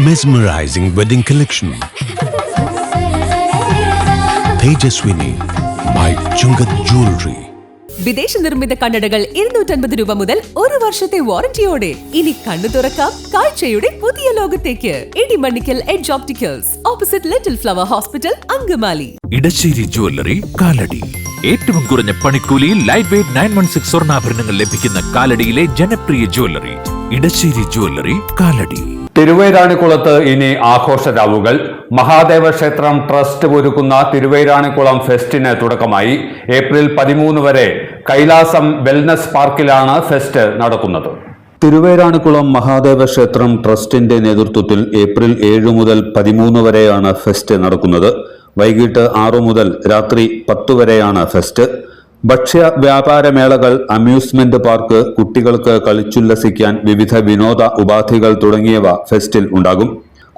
Mesmerizing wedding collection. Tejaswini by Chungat Jewelry. വിദേശ നിർമ്മിത കണ്ണടകൾ 250 രൂപ മുതൽ 1 വർഷത്തെ വാറന്റിയോടെ. ഇനി കണ്ണു തുറക്കാം കാഴ്ചയുടെ പുതിയ ലോകത്തേക്ക്. Edimannickal edge opticals, opposite little flower hospital, Angamaly. Edassery jewellery, Kalady. ഏറ്റവും കുറഞ്ഞ പണിക്കൂലിയിൽ ലൈറ്റ് വെയ്റ്റ് 916 സ്വർണ്ണാഭരണങ്ങൾ ലഭിക്കുന്ന കാലടിയിലെ ജനപ്രിയ ജ്വല്ലറി ഇടശ്ശേരി ജ്വല്ലറി, കാലടി. തിരുവൈരാണിക്കുളത്ത് ഇനി ആഘോഷരാവുകൾ. മഹാദേവ ക്ഷേത്രം ട്രസ്റ്റ് ഒരുക്കുന്ന തിരുവൈരാണിക്കുളം ഫെസ്റ്റിന് തുടക്കമായി. ഏപ്രിൽ 13 വരെ കൈലാസം വെൽനസ് പാർക്കിലാണ് ഫെസ്റ്റ് നടക്കുന്നത്. തിരുവൈരാണിക്കുളം മഹാദേവ ക്ഷേത്രം ട്രസ്റ്റിന്റെ നേതൃത്വത്തിൽ ഏപ്രിൽ 7 മുതൽ 13 വരെയാണ് ഫെസ്റ്റ് നടക്കുന്നത്. വൈകിട്ട് 6 മുതൽ രാത്രി 10 വരെയാണ് ഫെസ്റ്റ്. ഭക്ഷ്യ വ്യാപാര മേളകൾ, അമ്യൂസ്മെന്റ് പാർക്ക്, കുട്ടികൾക്ക് കളിച്ചുല്ലസിക്കാൻ വിവിധ വിനോദ ഉപാധികൾ തുടങ്ങിയവ ഫെസ്റ്റിൽ ഉണ്ടാകും.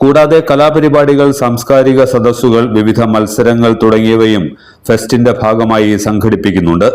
കൂടാതെ കലാപരിപാടികൾ, സാംസ്കാരിക സദസ്സുകൾ, വിവിധ മത്സരങ്ങൾ തുടങ്ങിയവയും ഫെസ്റ്റിന്റെ ഭാഗമായി സംഘടിപ്പിക്കുന്നുണ്ട്.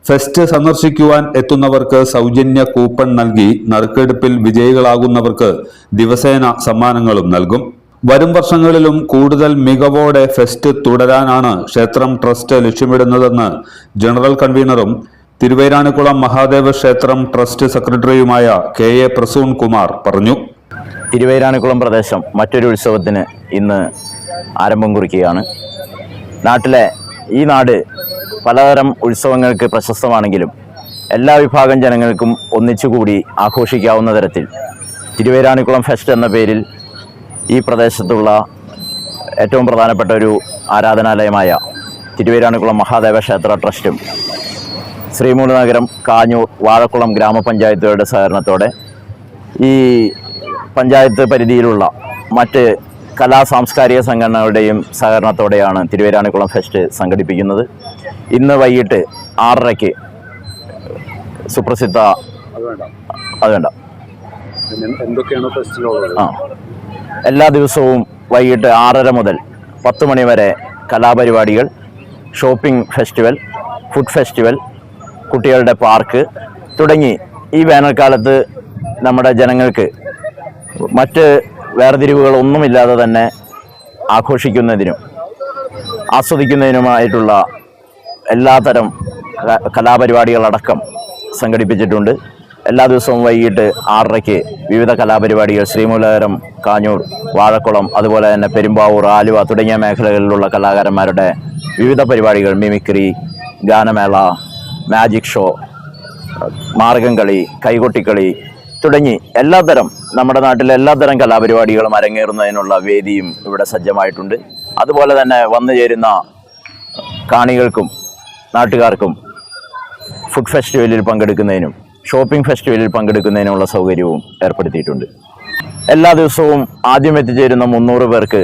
ഫെസ്റ്റ് സന്ദർശിക്കുവാൻ എത്തുന്നവർക്ക് സൗജന്യ കൂപ്പൺ നൽകി നറുക്കെടുപ്പിൽ വിജയികളാകുന്നവർക്ക് ദിവസേന സമ്മാനങ്ങളും നൽകും. വരും വർഷങ്ങളിലും കൂടുതൽ മികവോടെ ഫെസ്റ്റ് തുടരാനാണ് ക്ഷേത്രം ട്രസ്റ്റ് ലക്ഷ്യമിടുന്നതെന്ന് ജനറൽ കൺവീനറും തിരുവൈരാണിക്കുളം മഹാദേവ ക്ഷേത്രം ട്രസ്റ്റ് സെക്രട്ടറിയുമായ KA പ്രസൂൺ കുമാർ പറഞ്ഞു. തിരുവൈരാണിക്കുളം പ്രദേശം മറ്റൊരു ഉത്സവത്തിന് ഇന്ന് ആരംഭം കുറിക്കുകയാണ്. ഈ നാട് പലതരം ഉത്സവങ്ങൾക്ക് പ്രശസ്തമാണെങ്കിലും എല്ലാ വിഭാഗം ജനങ്ങൾക്കും ഒന്നിച്ചുകൂടി ആഘോഷിക്കാവുന്ന തരത്തിൽ തിരുവൈരാണിക്കുളം ഫെസ്റ്റ് എന്ന പേരിൽ ഈ പ്രദേശത്തുള്ള ഏറ്റവും പ്രധാനപ്പെട്ട ഒരു ആരാധനാലയമായ തിരുവൈരാണിക്കുളം മഹാദേവ ക്ഷേത്ര ട്രസ്റ്റും ശ്രീമൂലനഗരം, കാഞ്ഞൂർ, വാഴക്കുളം ഗ്രാമപഞ്ചായത്തുകളുടെ സഹകരണത്തോടെ ഈ പഞ്ചായത്ത് പരിധിയിലുള്ള മറ്റ് സാംസ്കാരിക സംഘടനകളുടെയും സഹകരണത്തോടെയാണ് തിരുവൈരാണിക്കുളം ഫെസ്റ്റ് സംഘടിപ്പിക്കുന്നത്. ഇന്ന് വൈകിട്ട് 6:30 സുപ്രസിദ്ധ എല്ലാ ദിവസവും വൈകിട്ട് 6:30 മുതൽ 10 മണി വരെ കലാപരിപാടികൾ, ഷോപ്പിംഗ് ഫെസ്റ്റിവൽ, ഫുഡ് ഫെസ്റ്റിവൽ, കുട്ടികളുടെ പാർക്ക് തുടങ്ങി ഈ വേനൽക്കാലത്ത് നമ്മുടെ ജനങ്ങൾക്ക് മറ്റ് വേർതിരിവുകളൊന്നുമില്ലാതെ തന്നെ ആഘോഷിക്കുന്നതിനും ആസ്വദിക്കുന്നതിനുമായിട്ടുള്ള എല്ലാത്തരം കലാപരിപാടികളടക്കം സംഘടിപ്പിച്ചിട്ടുണ്ട്. എല്ലാ ദിവസവും വൈകിട്ട് 6:30 വിവിധ കലാപരിപാടികൾ ശ്രീമൂലനഗരം, കാഞ്ഞൂർ, വാഴക്കുളം, അതുപോലെ തന്നെ പെരുമ്പാവൂർ, ആലുവ തുടങ്ങിയ മേഖലകളിലുള്ള കലാകാരന്മാരുടെ വിവിധ പരിപാടികൾ, മിമിക്രി, ഗാനമേള, മാജിക് ഷോ, മാർഗം കളി, കൈകൊട്ടിക്കളി തുടങ്ങി നമ്മുടെ നാട്ടിലെ എല്ലാത്തരം കലാപരിപാടികളും അരങ്ങേറുന്നതിനുള്ള വേദിയും ഇവിടെ സജ്ജമായിട്ടുണ്ട്. അതുപോലെ തന്നെ വന്നു ചേരുന്ന കാണികൾക്കും നാട്ടുകാർക്കും ഫുഡ് ഫെസ്റ്റിവലിൽ പങ്കെടുക്കുന്നതിനും ഷോപ്പിംഗ് ഫെസ്റ്റിവലിൽ പങ്കെടുക്കുന്നതിനുള്ള സൗകര്യവും ഏർപ്പെടുത്തിയിട്ടുണ്ട്. എല്ലാ ദിവസവും ആദ്യം എത്തിച്ചേരുന്ന 300 പേർക്ക്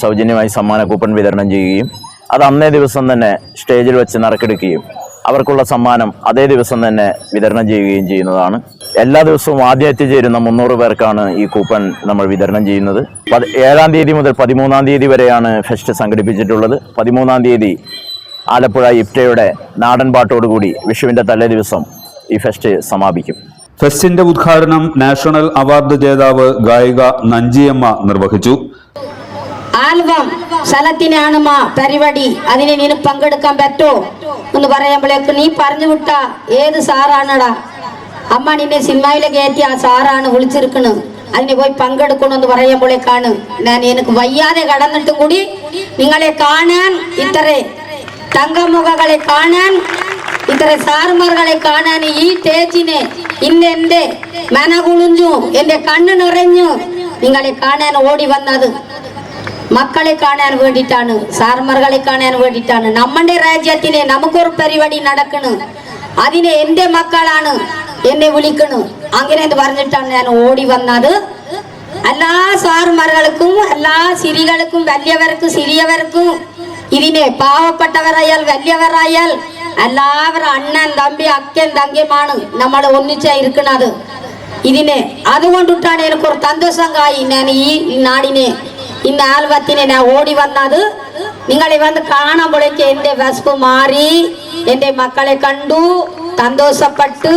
സൗജന്യമായി സമ്മാന കൂപ്പൺ വിതരണം ചെയ്യുകയും അത് അന്നേ ദിവസം തന്നെ സ്റ്റേജിൽ വെച്ച് നറുക്കെടുക്കുകയും അവർക്കുള്ള സമ്മാനം അതേ ദിവസം തന്നെ വിതരണം ചെയ്യുകയും ചെയ്യുന്നതാണ്. എല്ലാ ദിവസവും ആദ്യം എത്തിച്ചേരുന്ന 300 പേർക്കാണ് ഈ കൂപ്പൺ നമ്മൾ വിതരണം ചെയ്യുന്നത്. 7-ാം തീയതി മുതൽ 13-ാം തീയതി വരെയാണ് ഫെസ്റ്റ് സംഘടിപ്പിച്ചിട്ടുള്ളത്. 13-ാം തീയതി ആലപ്പുഴ ഇപ്റ്റയുടെ നാടൻ പാട്ടോടുകൂടി വിഷുവിൻ്റെ തലേ ദിവസം ഈ ഫെസ്റ്റ് സമാപിക്കും. ഫെസ്റ്റിന്റെ ഉദ്ഘാടനം നാഷണൽ അവാർഡ് ജേതാവ് ഗായിക നഞ്ചിയമ്മ നിർവഹിച്ചു. ആൽബം സ്ഥലത്തിനാണ് പരിപാടി, അതിന് നീ പങ്കെടുക്കാൻ പറ്റോ എന്ന് പറയുമ്പോഴേക്ക് നീ പറഞ്ഞു വിട്ട ഏത് സാറാണടാ, അമ്മ നിന്നെ സിനിമയിലെ കയറ്റി ആ സാറാണ് വിളിച്ചിരിക്കണ്, അതിന് പോയി പങ്കെടുക്കണമെന്ന് പറയുമ്പോഴേക്കാണ് ഞാൻ എനിക്ക് വയ്യാതെ കടന്നിട്ടും കൂടി നിങ്ങളെ കാണാൻ, ഇത്ര തങ്കമുഖകളെ കാണാൻ, ഇത്ര സാറുമാർകളെ കാണാൻ ഈ സ്റ്റേജിനെ ഇന്ന് എന്റെ മനകുളിഞ്ഞു, എന്റെ കണ്ണ് നിറഞ്ഞു നിങ്ങളെ കാണാൻ ഓടി വന്നത്. മക്കളെ കാണാൻ വേണ്ടിയിട്ടാണ്, സാറുമാർകളെ കാണാൻ വേണ്ടിയിട്ടാണ്. നമ്മുടെ രാജ്യത്തിനെ നമുക്കൊരു പരിപാടി നടക്കണ്, അതിനെ എന്റെ മക്കളാണ് എന്നെ വിളിക്കണു, അങ്ങനെ എന്ന് പറഞ്ഞിട്ടാണ് ഞാൻ ഓടി വന്നത്. എല്ലാ സാറുമാർകൾക്കും, എല്ലാ സിരികൾക്കും, വലിയവർക്കും സിറിയവർക്കും, ഇതിനെ പാവപ്പെട്ടവരായാൽ വലിയവരായാൽ എല്ലാവരും അണ്ണൻ തമ്പി അക്കൻ തങ്കിയുമാണ് നമ്മൾ ഒന്നിച്ചായിരിക്കുന്നത്. ഇതിനെ അതുകൊണ്ടിട്ടാണ് എനിക്കൊരു സന്തോഷമായി ഞാൻ ഈ നാടിനെ ഇന്ന് ആൽബത്തിനെ ഞാൻ ഓടി വന്നത്. നിങ്ങളെ വന്ന് കാണുമ്പോഴേക്ക് എൻ്റെ വിശപ്പ് മാറി, എൻ്റെ മക്കളെ കണ്ടു, സന്തോഷപ്പെട്ട്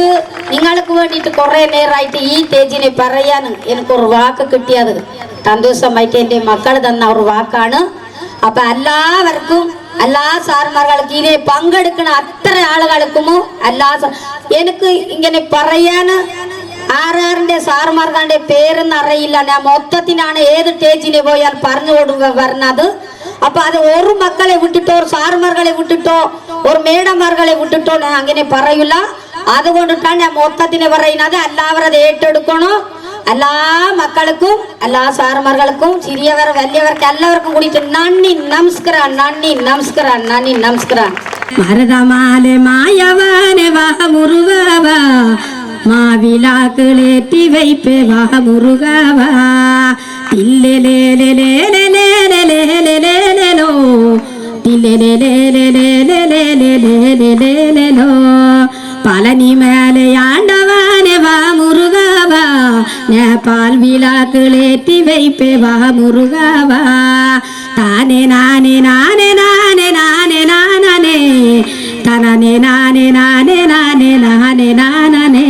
നിങ്ങൾക്ക് വേണ്ടിയിട്ട് കുറെ നേരമായിട്ട് ഈ തേജിനെ പറയാൻ എനിക്കൊരു വാക്ക് കിട്ടിയത് സന്തോഷമായിട്ട് എൻ്റെ മക്കൾ തന്ന ഒരു വാക്കാണ്. അപ്പൊ എല്ലാവർക്കും എല്ലാ സാർമാർക്കും ഇതിനെ പങ്കെടുക്കുന്ന അത്ര ആളുകൾക്കും എനിക്ക് ഇങ്ങനെ പറയാന് ആറാറിന്റെ സാർമാർക്കാരുടെ പേരൊന്നും അറിയില്ല. ഞാൻ മൊത്തത്തിനാണ് ഏത് സ്റ്റേജിന് പോയാൽ പറഞ്ഞു കൊടുക്കുക പറഞ്ഞത്. അപ്പൊ അത് ഒരു മക്കളെ വിട്ടിട്ടോ ഒരു സാർമാർകളെ വിട്ടിട്ടോ ഒരു മേഡന്മാർകളെ വിട്ടിട്ടോ ഞാൻ അങ്ങനെ പറയില്ല. അതുകൊണ്ടിട്ടാണ് ഞാൻ മൊത്തത്തിന് പറയുന്നത്. എല്ലാവരും അത് ഏറ്റെടുക്കണോ. എല്ലാ മക്കൾക്കും എല്ലാ സാർമാർക്കും ചെറിയവർ വലിയവർക്ക് എല്ലാവർക്കും കൂടിയിട്ട് നന്ദി നമസ്കാരം, നന്ദി നമസ്കാരം, നന്ദി നമസ്കാരം. മരതമാലെ മായവാനെ വാഹ മുറുകാവ മാവിലാക്കളേറ്റി വൈപ്പേ വാഹ മുറുകാവ തില്ലേലേലേലേലേലേലേലേലേലേലോ തില്ലേലേലേലേലേലേലേലേലേലോ പളനി മേലയാണ്ടവാനെ വാ മുറുകാവ നേപ്പാൽ വിലാക്കളേറ്റി വൈപ്പേ വാ മുറുകാവ താനെ നാനെ നാനെ നാനെ നാനെ നാനേ തനനെ നാനെ നാനെ നാനെ നാനെ നാനേ.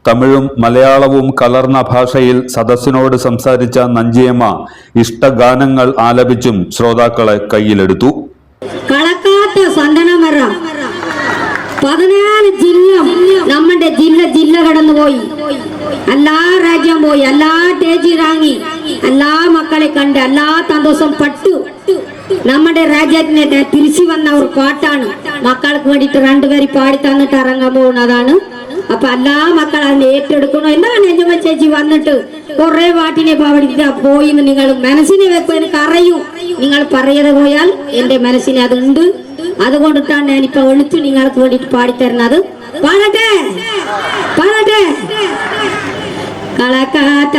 തമിഴും മലയാളവും കലർന്ന ഭാഷയിൽ സദസ്സിനോട് സംസാരിച്ച നഞ്ചിയമ്മ ഇഷ്ടഗാനങ്ങൾ ആലപിച്ചും ശ്രോതാക്കളെ കയ്യിലെടുത്തു. കളക്കാത്ത സന്തനമരം 14 ജില്ല നമ്മുടെ ജില്ല കടന്നുപോയി. എല്ലാ രാജ്യം പോയി, എല്ലാ സ്റ്റേജ് ഇറങ്ങി, എല്ലാ മക്കളെ കണ്ട് എല്ലാ സന്തോഷം പട്ടു. നമ്മുടെ രാജ്യത്തിന് തിരിച്ചു വന്ന ഒരു പാട്ടാണ്. മക്കൾക്ക് വേണ്ടിയിട്ട് 2 പേര് പാടി തന്നിട്ട് ഇറങ്ങാൻ പോകുന്നതാണ്. അപ്പൊ എല്ലാ മക്കളും അതിനെ ഏറ്റെടുക്കണോ. എന്താണ് നെഞ്ചമ്മ ചേച്ചി വന്നിട്ട് കുറെ പാട്ടിനെ പോയി നിങ്ങൾ മനസ്സിനെ വെക്കും. എനിക്ക് അറിയൂ നിങ്ങൾ പറയാതെ പോയാൽ എന്റെ മനസ്സിന് അതുണ്ട്. അതുകൊണ്ടിട്ടാണ് ഞാനിപ്പോ എളുത്ത് നിങ്ങൾക്ക് വേണ്ടിയിട്ട് പാടിത്തരുന്നത്. പാടട്ടെ പാടട്ടെ. കളക്കാത്ത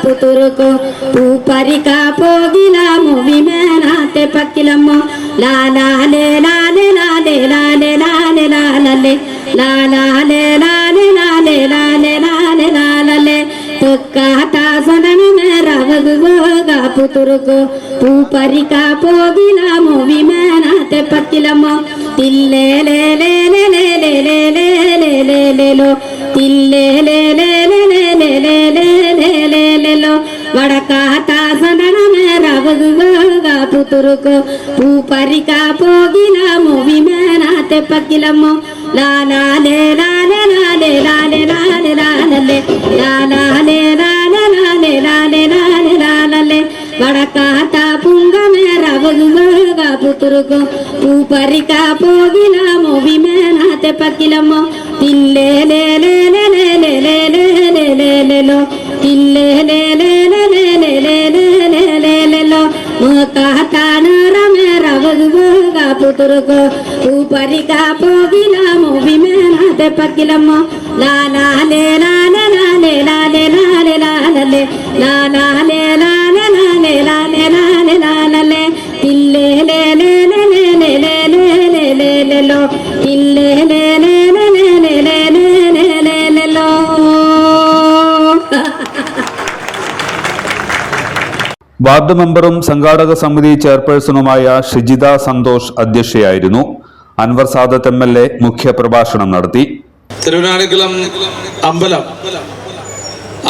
പുത്തുറുക്കോ പൂപ്പരിക്ക പോകിലാമോ വിമേനാത്തെ പക്കിലമ്മോ ലാലാലേ ലാലേ ലാലേ ലാലേ ലാലേ ലാലേ ലാലാലേ ലാലേ ലാലേ ലാലേ ലാലേ ലാലേ പൊക്കാത്ത സനമേരാവകുപോക പുത്തുറുക്കോ പൂപ്പരിക്ക പോകിലാമോ വിമേനാത്തെ പക്കിലമ്മോ തില്ലേലേലേലേലേലേലേലേലേലേലോ തില്ലേലേലേലേലേലേലേലേലേലോ വടക്കാത്ത സനമേരാവകുപോക പുത്തുറുക്കോ പൂപ്പരിക്ക പോകിലാമോ വിമേനാത്തെ പക്കിലമ്മോ ലാലാലേ ലാലേ ലാലേ ലാലേ ലാലേ ലാലേ ലാലാലേ ലാലേ ലാലേ ലാലേ ലാലേ ലാലേ വടക്കാത്ത പുങ്കമേരാവകുപോക പുത്തുറുക്കോ പൂപ്പരിക്ക പോകിലാമോ വിമേനാത്തെ പക്കിലമ്മോ തില്ലേലേലേലേലേലേലേലേലേലോ തില്ലേലേലേലേലേലേലേലേലോ മൂക്കാത്താണറമേരാവകുപോക പുത്തുറുക്കോ പൂപ്പരിക്ക പോകിലാമോ വിമേനാത്തെ പക്കിലമ്മോ ലാലാലേ ലാലേ ലാലേ ലാലേ ലാലേ ലാലേ ലാലാലേ ലാലേ ലാലേ ലാലേ ലാലേ ലാലേ തില്ലേലേലേലേലേലേലേലേലേലോ തില്ലേലേലേലേലേലേലേലേലോ. വാർഡ് മെമ്പറും സംഘാടക സമിതി ചെയർപേഴ്സണുമായ ഷിജിത സന്തോഷ് അധ്യക്ഷയായിരുന്നു. അൻവർ സാദത്ത് MLA മുഖ്യപ്രഭാഷണം നടത്തി. തിരുവനാണിക്കുളം അമ്പലം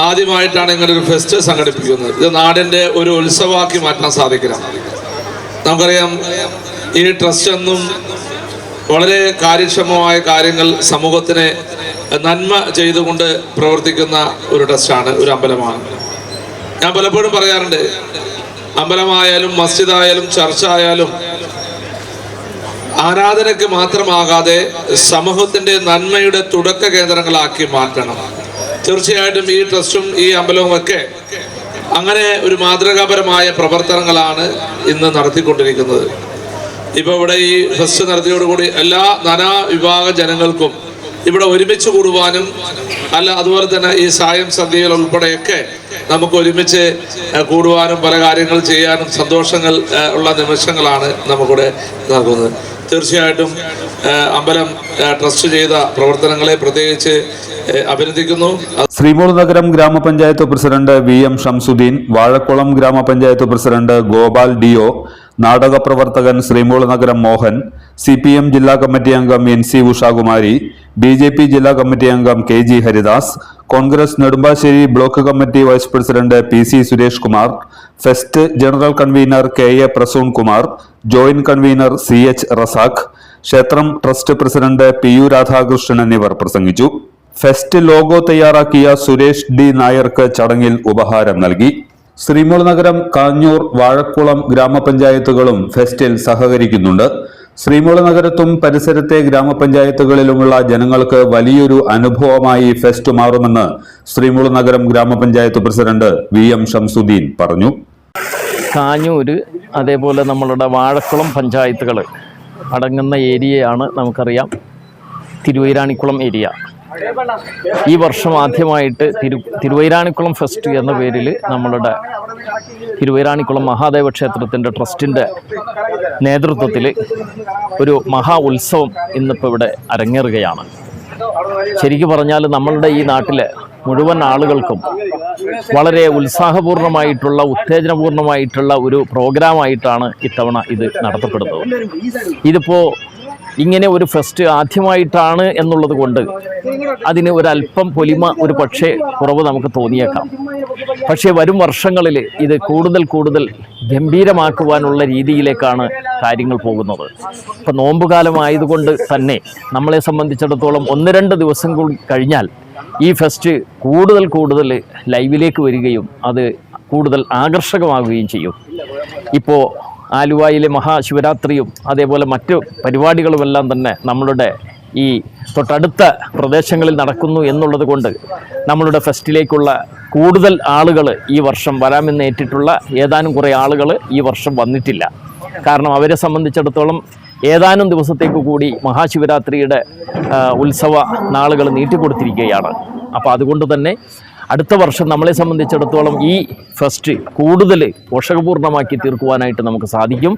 ആദ്യമായിട്ടാണ് ഇങ്ങനെ ഒരു ഫെസ്റ്റ് സംഘടിപ്പിക്കുന്നത്. ഇത് നാടിൻ്റെ ഒരു ഉത്സവമാക്കി മാറ്റാൻ സാധിക്കില്ല. നമുക്കറിയാം ഈ ട്രസ്റ്റ് എന്നും വളരെ കാര്യക്ഷമമായ കാര്യങ്ങൾ സമൂഹത്തിന് നന്മ ചെയ്തുകൊണ്ട് പ്രവർത്തിക്കുന്ന ഒരു ട്രസ്റ്റാണ്, ഒരു അമ്പലമാണ്. ഞാൻ പലപ്പോഴും പറയാറുണ്ട്, അമ്പലമായാലും മസ്ജിദായാലും ചർച്ച ആയാലും ആരാധനയ്ക്ക് മാത്രമാകാതെ സമൂഹത്തിൻ്റെ നന്മയുടെ തുടക്ക കേന്ദ്രങ്ങളാക്കി മാറ്റണം. തീർച്ചയായിട്ടും ഈ ട്രസ്റ്റും ഈ അമ്പലവും ഒക്കെ അങ്ങനെ ഒരു മാതൃകാപരമായ പ്രവർത്തനങ്ങളാണ് ഇന്ന് നടത്തിക്കൊണ്ടിരിക്കുന്നത്. ഇപ്പോൾ ഇവിടെ ഈ ഫെസ്റ്റ് നടത്തിയോടുകൂടി എല്ലാ നാനാ വിഭാഗ ജനങ്ങൾക്കും ഇവിടെ ഒരുമിച്ച് കൂടുവാനും അതുപോലെ തന്നെ ഈ സായം സന്ധ്യകൾ ഉൾപ്പെടെയൊക്കെ നമുക്ക് ഒരുമിച്ച് കൂടുവാനും പല കാര്യങ്ങൾ ചെയ്യാനും സന്തോഷങ്ങൾ ഉള്ള നിമിഷങ്ങളാണ് നമുക്കിവിടെ നൽകുന്നത്. തീർച്ചയായിട്ടും അമ്പലം ട്രസ്റ്റ് ചെയ്ത പ്രവർത്തനങ്ങളെ പ്രത്യേകിച്ച് അഭിനന്ദിക്കുന്നു. ശ്രീമൂല നഗരം ഗ്രാമപഞ്ചായത്ത് പ്രസിഡന്റ് VM ഷംസുദ്ദീൻ, വാഴക്കുളം ഗ്രാമപഞ്ചായത്ത് പ്രസിഡന്റ് ഗോപാൽ DO, നാടക പ്രവർത്തകൻ ശ്രീമൂല നഗരം മോഹൻ, CPM ജില്ലാ കമ്മിറ്റി അംഗം NC ഉഷാകുമാരി, BJP ജില്ലാ കമ്മിറ്റി അംഗം KG Haridas, Congress Nedumbassery block committee vice president PC Suresh Kumar, fest general convener KA Prasoon Kumar, joint convener CH Razak, ക്ഷേത്രം ട്രസ്റ്റ് പ്രസിഡന്റ് PU രാധാകൃഷ്ണൻ എന്നിവർ പ്രസംഗിച്ചു. ഫെസ്റ്റ് ലോഗോ തയ്യാറാക്കിയ സുരേഷ് D നായർക്ക് ചടങ്ങിൽ ഉപഹാരം നൽകി. ശ്രീമൂല നഗരം, കാഞ്ഞൂർ, വാഴക്കുളം ഗ്രാമപഞ്ചായത്തുകളും ഫെസ്റ്റിൽ സഹകരിക്കുന്നുണ്ട്. ശ്രീമൂല നഗരത്തും പരിസരത്തെ ഗ്രാമപഞ്ചായത്തുകളിലുമുള്ള ജനങ്ങൾക്ക് വലിയൊരു അനുഭവമായി ഫെസ്റ്റ് മാറുമെന്ന് ശ്രീമൂല നഗരം ഗ്രാമപഞ്ചായത്ത് പ്രസിഡന്റ് VM ഷംസുദ്ദീൻ പറഞ്ഞു. കാഞ്ഞൂർ, അതേപോലെ നമ്മളുടെ വാഴക്കുളം പഞ്ചായത്തുകൾ അടങ്ങുന്ന ഏരിയയാണ് നമുക്കറിയാം തിരുവൈരാണിക്കുളം ഏരിയ. ഈ വർഷം ആദ്യമായിട്ട് തിരുവൈരാണിക്കുളം ഫെസ്റ്റ് എന്ന പേരിൽ നമ്മളുടെ തിരുവൈരാണിക്കുളം മഹാദേവ ക്ഷേത്രത്തിൻ്റെ ട്രസ്റ്റിൻ്റെ നേതൃത്വത്തിൽ ഒരു മഹാ ഉത്സവം ഇന്നിപ്പോൾ ഇവിടെ അരങ്ങേറുകയാണ്. ശരിക്കും പറഞ്ഞാൽ നമ്മളുടെ ഈ നാട്ടിലെ മുഴുവൻ ആളുകൾക്കും വളരെ ഉത്സാഹപൂർണമായിട്ടുള്ള, ഉത്തേജനപൂർണമായിട്ടുള്ള ഒരു പ്രോഗ്രാമായിട്ടാണ് ഇത്തവണ ഇത് നടത്തപ്പെടുന്നത്. ഇതിപ്പോൾ ഇങ്ങനെ ഒരു ഫെസ്റ്റ് ആദ്യമായിട്ടാണ് എന്നുള്ളത് കൊണ്ട് അതിന് ഒരല്പം പൊലിമ ഒരു പക്ഷേ കുറവ് നമുക്ക് തോന്നിയേക്കാം. പക്ഷേ വരും വർഷങ്ങളിൽ ഇത് കൂടുതൽ കൂടുതൽ ഗംഭീരമാക്കുവാനുള്ള രീതിയിലേക്കാണ് കാര്യങ്ങൾ പോകുന്നത്. ഇപ്പം നോമ്പുകാലമായതുകൊണ്ട് തന്നെ നമ്മളെ സംബന്ധിച്ചിടത്തോളം 1-2 ദിവസം കൂടി കഴിഞ്ഞാൽ ഈ ഫെസ്റ്റ് കൂടുതൽ ലൈവിലേക്ക് വരികയും അത് കൂടുതൽ ആകർഷകമാകുകയും ചെയ്യും. ഇപ്പോൾ ആലുവയിലെ മഹാശിവരാത്രിയും അതേപോലെ മറ്റു പരിപാടികളുമെല്ലാം തന്നെ നമ്മളുടെ ഈ തൊട്ടടുത്ത പ്രദേശങ്ങളിൽ നടക്കുന്നു എന്നുള്ളത് കൊണ്ട് നമ്മളുടെ ഫെസ്റ്റിലേക്കുള്ള കൂടുതൽ ആളുകൾ ഈ വർഷം വരാമെന്ന് ഏറ്റിട്ടുള്ള ഏതാനും കുറേ ആളുകൾ ഈ വർഷം വന്നിട്ടില്ല. കാരണം അവരെ സംബന്ധിച്ചിടത്തോളം ഏതാനും ദിവസത്തേക്ക് കൂടി മഹാശിവരാത്രിയുടെ ഉത്സവ നാളുകൾ നീട്ടിക്കൊടുത്തിരിക്കുകയാണ്. അപ്പോൾ അതുകൊണ്ട് തന്നെ അടുത്ത വർഷം നമ്മളെ സംബന്ധിച്ചിടത്തോളം ഈ ഫെസ്റ്റ് കൂടുതൽ പോഷകപൂർണ്ണമാക്കി തീർക്കുവാനായിട്ട് നമുക്ക് സാധിക്കും.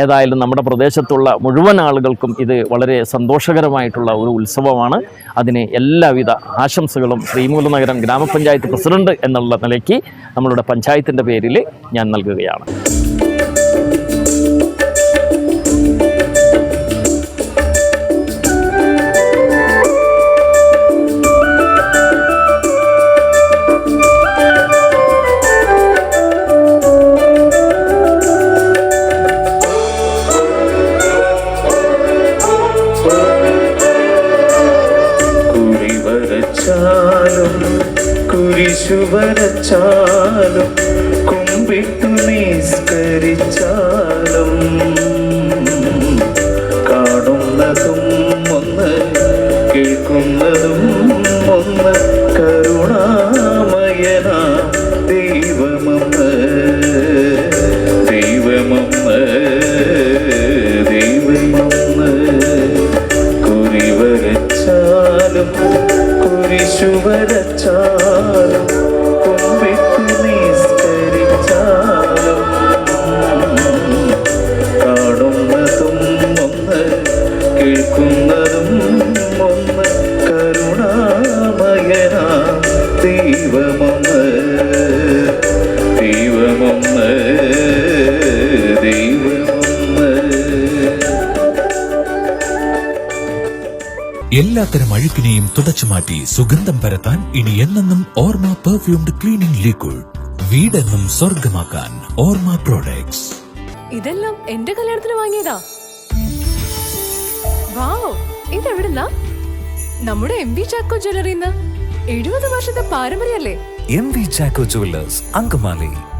ഏതായാലും നമ്മുടെ പ്രദേശത്തുള്ള മുഴുവൻ ആളുകൾക്കും ഇത് വളരെ സന്തോഷകരമായിട്ടുള്ള ഒരു ഉത്സവമാണ്. അതിന് എല്ലാവിധ ആശംസകളും ശ്രീമൂല നഗരം ഗ്രാമപഞ്ചായത്ത് പ്രസിഡന്റ് എന്നുള്ള നിലയ്ക്ക് നമ്മളുടെ പഞ്ചായത്തിൻ്റെ പേരിൽ ഞാൻ നൽകുകയാണ്. കുരിശുവരച്ചാലും കുമ്പിട്ടു നിസ്കരിച്ചാലും കാണുന്നതും ഒന്ന് കേൾക്കുന്നതും ഒന്ന് കരുണാമയനാ ദൈവമൊന്ന് കുരിവരച്ചാലും കുരിശുവരച്ചാലും കുമ്പിട്ടു നിസ്കരിച്ചാലും കാണുന്നതും ഒന്ന് കേൾക്കുന്നതും ഒന്ന് കരുണാമയനാ ദൈവമൊന്ന് എല്ലാത്തരം അഴുക്കിനെയും തുടച്ചു മാറ്റി സുഗന്ധം പരത്താൻ ഇനി എന്നെന്നും ഓർമ്മ പെർഫ്യൂംഡ് ക്ലീനിംഗ് ലിക്വിഡ്. വീടെന്നും സ്വർഗമാക്കാൻ ഓർമ്മ പ്രോഡക്ട്സ്. ഇതെല്ലാം എന്റെ കല്യാണത്തിന് വാങ്ങിയതാ. വാവ്, ഇതെവിടുന്നാ? നമ്മുടെ MV ചാക്കോ ജ്വല്ലറിന്ന്. 70 വർഷത്തെ പാരമ്പര്യല്ലേ? MV Chacko jewellers, Angamaly.